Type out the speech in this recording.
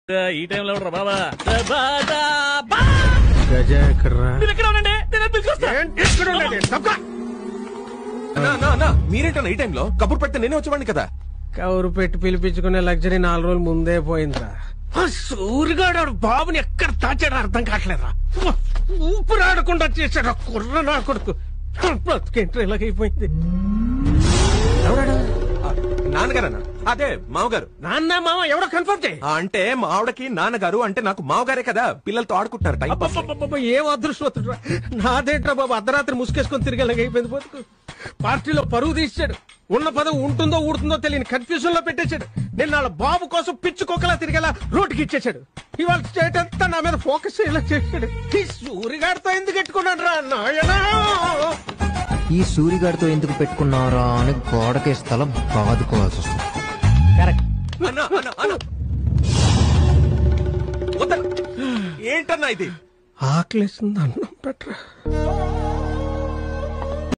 ఈ టైంలో బాబా మీరేంటన్నా ఈ టైంలో కబుర్ పెడితే నేనే వచ్చేవాడిని కదా. కౌరు పెట్టి పిలిపించుకునే లగ్జరీ 4 రోజులు ముందే పోయిందిరా. సూరిగాడు బాబుని ఎక్కడ దాచాడో అర్థం కావట్లేదురా. ఊపిరాడకుండా చేశాడు కుర్ర నా కొడుకు. బ్రతికేంట్రా ఇలాగైపోయింది. నాన్నగారన్నా? అదే మామగారు. నాన్న మామ ఎవడో కన్ఫర్మ్ చేయి. అంటే మా ఆవిడకి నాన్నగారు అంటే నాకు మామగారే కదా. పిల్లలతో ఆడుకుంటారు. ఏం అదృష్టవంతుడు. నాదేంట్రా బాబు అర్ధరాత్రి ముసుకేసుకొని తిరిగేలాగైపోయింది బతుకు. పార్టీలో పరువు తీసాడు. ఉన్న పదవి ఉంటుందో ఊడుతుందో తెలియని కన్ఫ్యూజన్ లో పెట్టేశాడు. నేను వాళ్ళ బాబు కోసం పిచ్చుకోకలా తిరిగేలా రోడ్డుకి ఇచ్చేశాడు. ఇవాళ స్టేట్ అంతా నా మీద ఫోకస్ అయ్యేలా చేశాడు. ఈ సూరిగాడితో ఎందుకు పెట్టుకున్నాడు రా నాయనా? ఈ సూరిగాడితో ఎందుకు పెట్టుకున్నారా అని గోడకే స్థలం బాదుకోవాల్సి వస్తుంది. ఏంటన్నా ఇది? ఆకలేసింది అన్నం పెట్టరా.